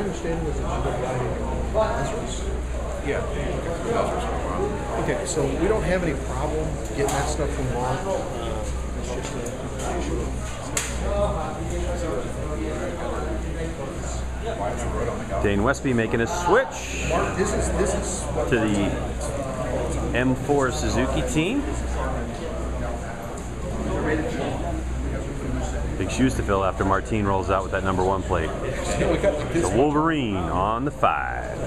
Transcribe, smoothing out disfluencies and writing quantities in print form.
understanding was that you've been riding Lazarus. Yeah. Okay, so we don't have any problem getting that stuff from Mark. It's just an issue. Dane Westby making a switch Mark, this is what to the M4 Suzuki team. Big shoes to fill after Martine rolls out with that #1 plate. we got like this. The Wolverine on the 5.